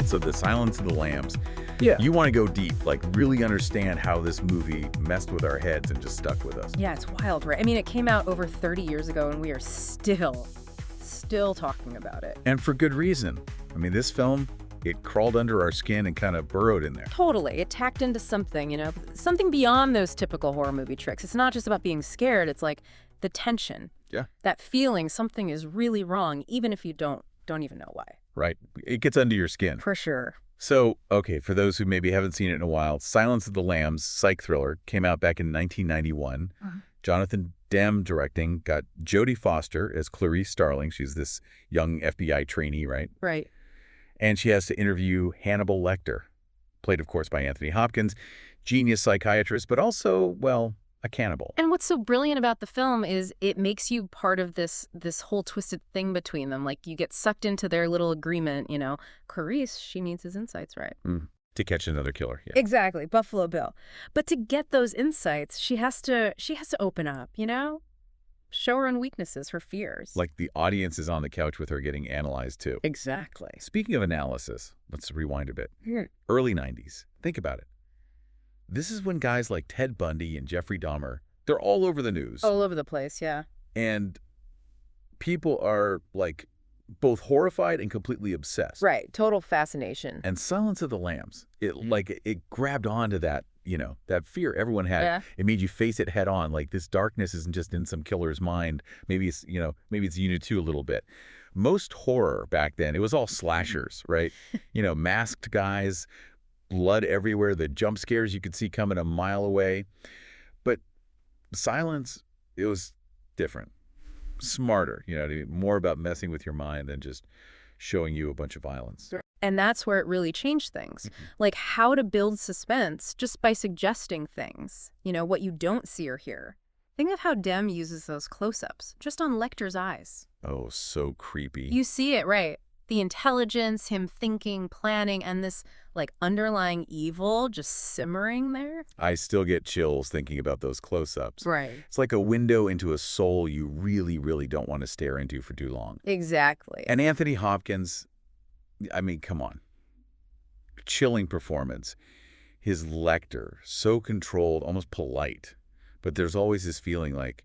So The Silence of the Lambs. Yeah. You want to go deep, like really understand how this movie messed with our heads and just stuck with us. Yeah, it's wild, right? I mean, it came out over 30 years ago, and we are still talking about it. And for good reason. I mean, this film, it crawled under our skin and kind of burrowed in there. Totally. It tacked into something, something beyond those typical horror movie tricks. It's not just about being scared. It's like the tension. Yeah. That feeling something is really wrong, even if you don't even know why. Right. It gets under your skin. For sure. So, okay, for those who maybe haven't seen it in a while, Silence of the Lambs, psych thriller, came out back in 1991. Jonathan Demme directing, got Jodie Foster as Clarice Starling. She's this young FBI trainee, right? Right. And she has to interview Hannibal Lecter, played, of course, by Anthony Hopkins, genius psychiatrist, but also, well, a cannibal. And what's so brilliant about the film is it makes you part of this whole twisted thing between them. Like, you get sucked into their little agreement, Clarice, she needs his insights, right? To catch another killer, yeah. Exactly, Buffalo Bill. But to get those insights, she has to open up, show her own weaknesses, her fears. Like the audience is on the couch with her getting analyzed, too. Exactly. Speaking of analysis, let's rewind a bit. Early 90s. Think about it. This is when guys like Ted Bundy and Jeffrey Dahmer, they're all over the news. All over the place, yeah. And people are, like, both horrified and completely obsessed. Right, total fascination. And Silence of the Lambs, it grabbed onto that, that fear everyone had. Yeah. It made you face it head on. Like, this darkness isn't just in some killer's mind. Maybe it's, maybe it's you too a little bit. Most horror back then, it was all slashers, right? Masked guys, blood everywhere, the jump scares you could see coming a mile away. But Silence, it was different. Smarter, more about messing with your mind than just showing you a bunch of violence. And that's where it really changed things. Like how to build suspense just by suggesting things, what you don't see or hear. Think of how Demme uses those close-ups, just on Lecter's eyes. Oh, so creepy. You see it, right? The intelligence, him thinking, planning, and this, underlying evil just simmering there. I still get chills thinking about those close-ups. Right. It's like a window into a soul you really, really don't want to stare into for too long. Exactly. And Anthony Hopkins, I mean, come on. Chilling performance. His Lecter, so controlled, almost polite. But there's always this feeling like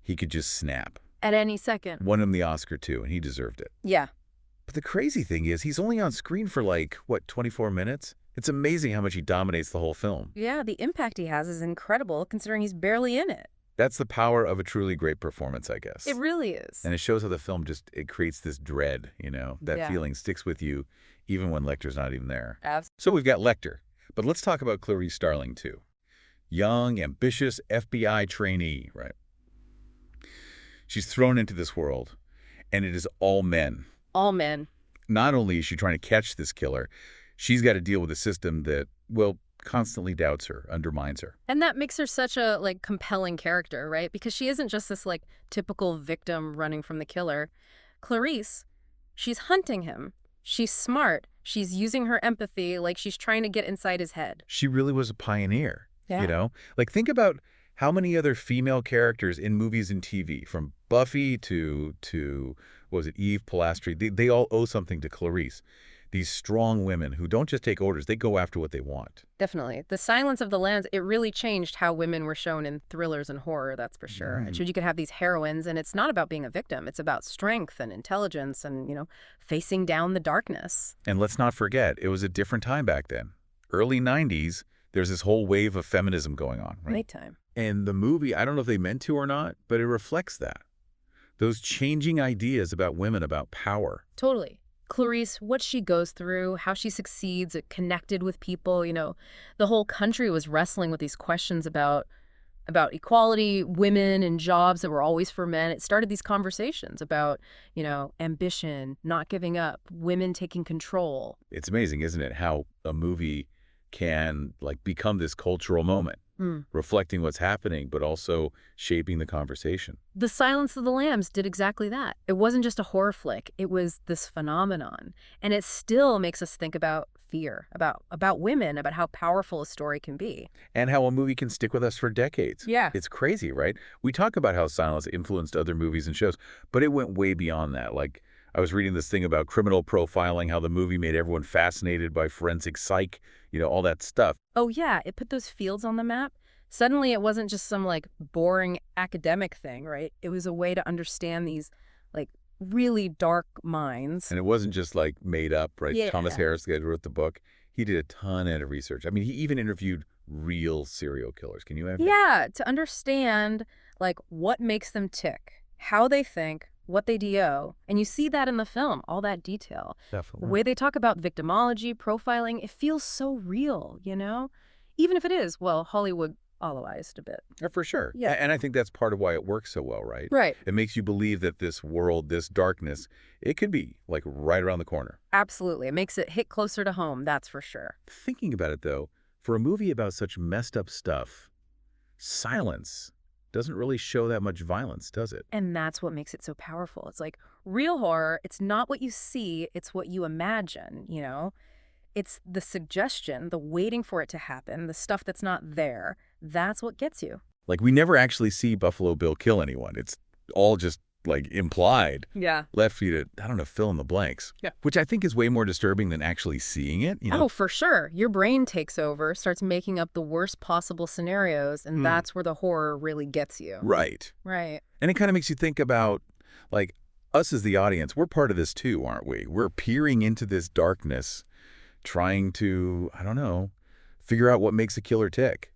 he could just snap. At any second. Won him the Oscar, too, and he deserved it. Yeah. But the crazy thing is, he's only on screen for 24 minutes? It's amazing how much he dominates the whole film. Yeah, the impact he has is incredible, considering he's barely in it. That's the power of a truly great performance, I guess. It really is. And it shows how the film it creates this dread, that feeling sticks with you even when Lecter's not even there. Absolutely. So we've got Lecter, but let's talk about Clarice Starling, too. Young, ambitious FBI trainee, right? She's thrown into this world, and it is all men. All men. Not only is she trying to catch this killer, she's got to deal with a system that, well, constantly doubts her, undermines her. And that makes her such a, compelling character, right? Because she isn't just this, typical victim running from the killer. Clarice, she's hunting him. She's smart. She's using her empathy, she's trying to get inside his head. She really was a pioneer, Yeah. Think about how many other female characters in movies and TV, from Buffy to what was it, Eve Polastri, they all owe something to Clarice. These strong women who don't just take orders, they go after what they want. Definitely. The Silence of the Lambs, it really changed how women were shown in thrillers and horror, that's for sure. You could have these heroines, and it's not about being a victim. It's about strength and intelligence and, facing down the darkness. And let's not forget, it was a different time back then. Early 90s, there's this whole wave of feminism going on, right? Nighttime. And the movie, I don't know if they meant to or not, but it reflects that. Those changing ideas about women, about power. Totally. Clarice, what she goes through, how she succeeds, it connected with people, the whole country was wrestling with these questions about equality, women and jobs that were always for men. It started these conversations about, ambition, not giving up, women taking control. It's amazing, isn't it, how a movie can become this cultural moment, reflecting what's happening, but also shaping the conversation. The Silence of the Lambs did exactly that. It wasn't just a horror flick. It was this phenomenon. And it still makes us think about fear, about women, about how powerful a story can be. And how a movie can stick with us for decades. Yeah. It's crazy, right? We talk about how Silence influenced other movies and shows, but it went way beyond that. I was reading this thing about criminal profiling, how the movie made everyone fascinated by forensic psych, all that stuff. Oh yeah, it put those fields on the map. Suddenly it wasn't just some like boring academic thing, right? It was a way to understand these like really dark minds. And it wasn't just like made up, right? Yeah. Thomas Harris, the guy who wrote the book, he did a ton of research. I mean, he even interviewed real serial killers. Can you imagine? Yeah, to understand like what makes them tick, how they think, what they do. And you see that in the film, all that detail. The Definitely. way they talk about victimology, profiling, it feels so real, Even if it is, well, Hollywood Hollywoodized a bit. For sure. Yeah. And I think that's part of why it works so well, right? Right. It makes you believe that this world, this darkness, it could be like right around the corner. Absolutely. It makes it hit closer to home, that's for sure. Thinking about it, though, for a movie about such messed up stuff, silence doesn't really show that much violence, does it? And that's what makes it so powerful. It's like real horror, it's not what you see, it's what you imagine. It's the suggestion, the waiting for it to happen, the stuff that's not there. That's what gets you. Like, we never actually see Buffalo Bill kill anyone. It's all just, like, implied. Yeah. Left for you to, I don't know, fill in the blanks. Yeah. Which I think is way more disturbing than actually seeing it. Oh, for sure. Your brain takes over, starts making up the worst possible scenarios, and that's where the horror really gets you. Right. Right. And it kind of makes you think about, like, us as the audience, we're part of this too, aren't we? We're peering into this darkness, trying to, I don't know, figure out what makes a killer tick.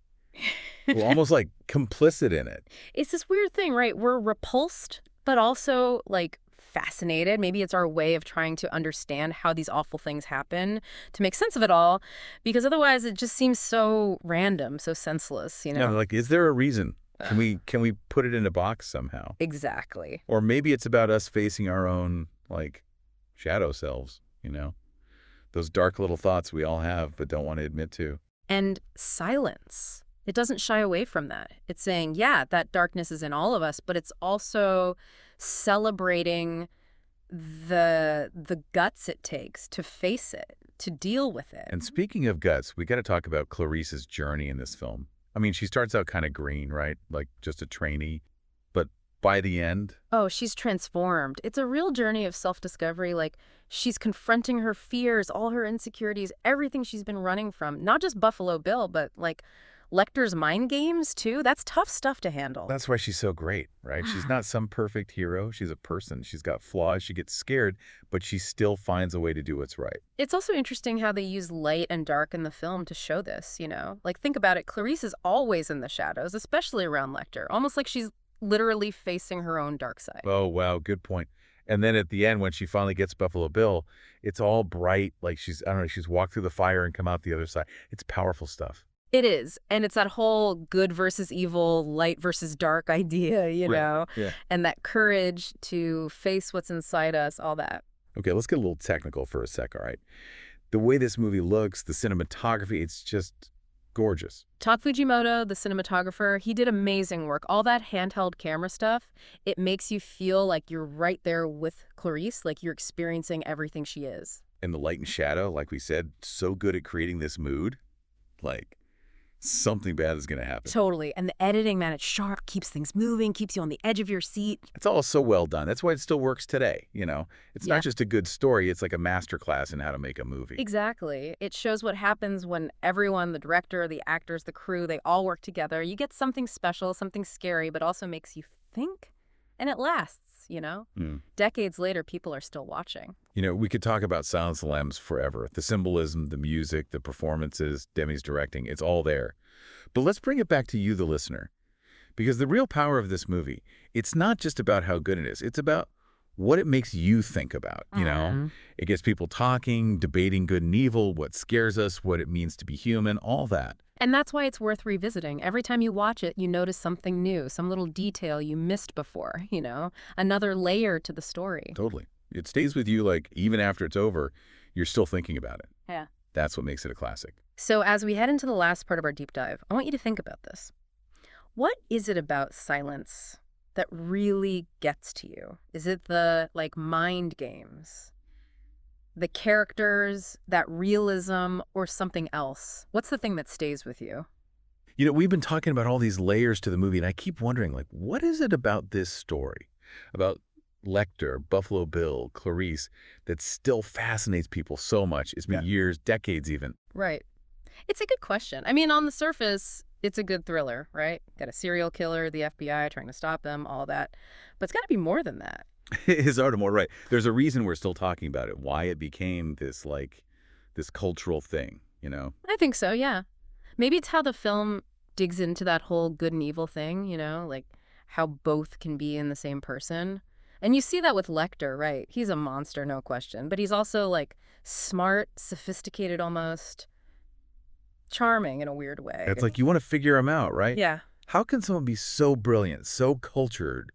We're almost like complicit in it. It's this weird thing, right? We're repulsed, but also like fascinated. Maybe it's our way of trying to understand how these awful things happen, to make sense of it all, because otherwise it just seems so random, so senseless, Yeah, like, is there a reason? Can we put it in a box somehow? Exactly. Or maybe it's about us facing our own, like, shadow selves, Those dark little thoughts we all have but don't want to admit to. And silence. It doesn't shy away from that. It's saying, yeah, that darkness is in all of us, but it's also celebrating the guts it takes to face it, to deal with it. And speaking of guts, we got to talk about Clarice's journey in this film. I mean, she starts out kind of green, right? Like just a trainee. But by the end... Oh, she's transformed. It's a real journey of self-discovery. Like, she's confronting her fears, all her insecurities, everything she's been running from. Not just Buffalo Bill, but, like, Lecter's mind games, too. That's tough stuff to handle. That's why she's so great, right? She's not some perfect hero. She's a person. She's got flaws. She gets scared, but she still finds a way to do what's right. It's also interesting how they use light and dark in the film to show this, Like, think about it. Clarice is always in the shadows, especially around Lecter. Almost like she's literally facing her own dark side. Oh, wow. Good point. And then at the end, when she finally gets Buffalo Bill, it's all bright. Like she's walked through the fire and come out the other side. It's powerful stuff. It is. And it's that whole good versus evil, light versus dark idea, Right. Yeah. And that courage to face what's inside us, all that. Okay, let's get a little technical for a sec, all right? The way this movie looks, the cinematography, it's just gorgeous. Todd Fujimoto, the cinematographer, he did amazing work. All that handheld camera stuff, it makes you feel like you're right there with Clarice, like you're experiencing everything she is. And the light and shadow, like we said, so good at creating this mood. Like, something bad is going to happen. Totally. And the editing, man, it's sharp, keeps things moving, keeps you on the edge of your seat. It's all so well done. That's why it still works today, It's Yeah. not just a good story. It's like a masterclass in how to make a movie. Exactly. It shows what happens when everyone, the director, the actors, the crew, they all work together. You get something special, something scary, but also makes you think. And it lasts, Decades later, people are still watching. We could talk about Silence of the Lambs forever. The symbolism, the music, the performances, Demi's directing, it's all there. But let's bring it back to you, the listener. Because the real power of this movie, it's not just about how good it is. It's about what it makes you think about, It gets people talking, debating good and evil, what scares us, what it means to be human, all that. And that's why it's worth revisiting. Every time you watch it, you notice something new, some little detail you missed before, another layer to the story. Totally. It stays with you, like, even after it's over, you're still thinking about it. Yeah. That's what makes it a classic. So as we head into the last part of our deep dive, I want you to think about this. What is it about silence that really gets to you? Is it the, mind games? The characters, that realism, or something else? What's the thing that stays with you? We've been talking about all these layers to the movie, and I keep wondering, what is it about this story, about Lecter, Buffalo Bill, Clarice, that still fascinates people so much. It's been years, decades even. Right. It's a good question. I mean, on the surface, it's a good thriller, right? Got a serial killer, the FBI trying to stop them, all that. But it's got to be more than that. His Artemour, right. There's a reason we're still talking about it, why it became this, this cultural thing, you know? I think so, yeah. Maybe it's how the film digs into that whole good and evil thing, like how both can be in the same person. And you see that with Lecter, right? He's a monster, no question. But he's also, smart, sophisticated almost, charming in a weird way. It's like you want to figure him out, right? Yeah. How can someone be so brilliant, so cultured,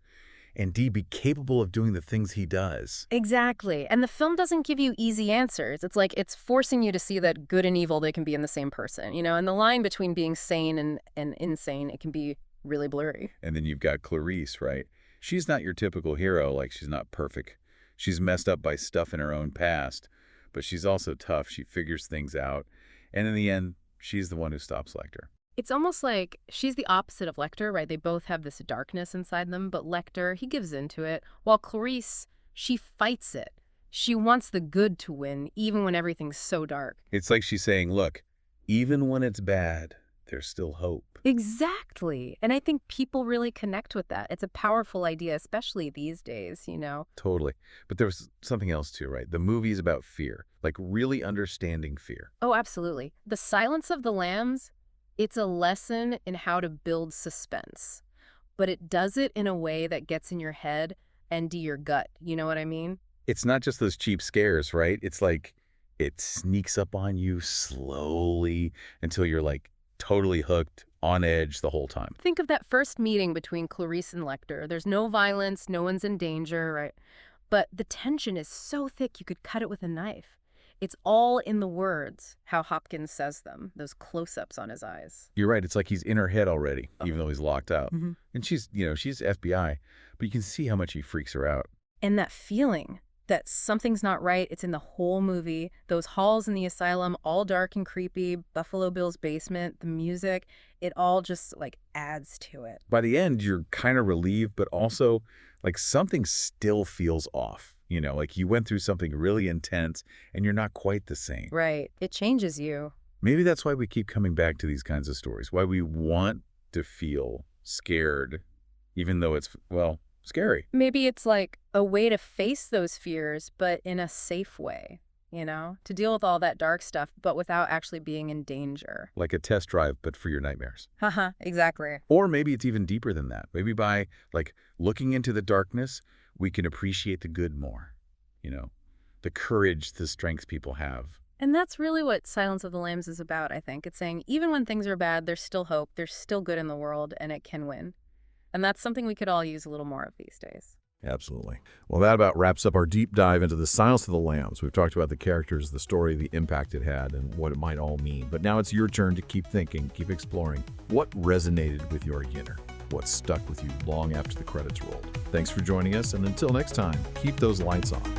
and be capable of doing the things he does? Exactly. And the film doesn't give you easy answers. It's like it's forcing you to see that good and evil, they can be in the same person, and the line between being sane and insane, it can be really blurry. And then you've got Clarice, right? She's not your typical hero, she's not perfect. She's messed up by stuff in her own past, but she's also tough. She figures things out. And in the end, she's the one who stops Lecter. It's almost like she's the opposite of Lecter, right? They both have this darkness inside them, but Lecter, he gives into it, while Clarice, she fights it. She wants the good to win, even when everything's so dark. It's like she's saying, look, even when it's bad, there's still hope. Exactly. And I think people really connect with that. It's a powerful idea, especially these days, Totally. But there was something else too, right? The movie is about fear, really understanding fear. Oh, absolutely. The Silence of the Lambs, it's a lesson in how to build suspense, but it does it in a way that gets in your head and to your gut. You know what I mean? It's not just those cheap scares, right? It's like it sneaks up on you slowly until you're totally hooked, on edge the whole time. Think of that first meeting between Clarice and Lecter. There's no violence, no one's in danger, right? But the tension is so thick you could cut it with a knife. It's all in the words, how Hopkins says them, those close-ups on his eyes. You're right. It's like he's in her head already, even though he's locked out. And she's FBI, but you can see how much he freaks her out. And that feeling that something's not right, it's in the whole movie. Those halls in the asylum, all dark and creepy, Buffalo Bill's basement, the music, it all just adds to it. By the end, you're kind of relieved, but also something still feels off. You went through something really intense and you're not quite the same. Right. It changes you. Maybe that's why we keep coming back to these kinds of stories, why we want to feel scared, even though it's, scary. Maybe it's a way to face those fears, but in a safe way, to deal with all that dark stuff, but without actually being in danger. Like a test drive, but for your nightmares. Haha, exactly. Or maybe it's even deeper than that. Maybe by looking into the darkness, we can appreciate the good more, the courage, the strength people have. And that's really what Silence of the Lambs is about, I think. It's saying even when things are bad, there's still hope, there's still good in the world, and it can win. And that's something we could all use a little more of these days. Absolutely. Well, that about wraps up our deep dive into The Silence of the Lambs. We've talked about the characters, the story, the impact it had, and what it might all mean. But now it's your turn to keep thinking, keep exploring. What resonated with your inner? What stuck with you long after the credits rolled? Thanks for joining us, and until next time, keep those lights on.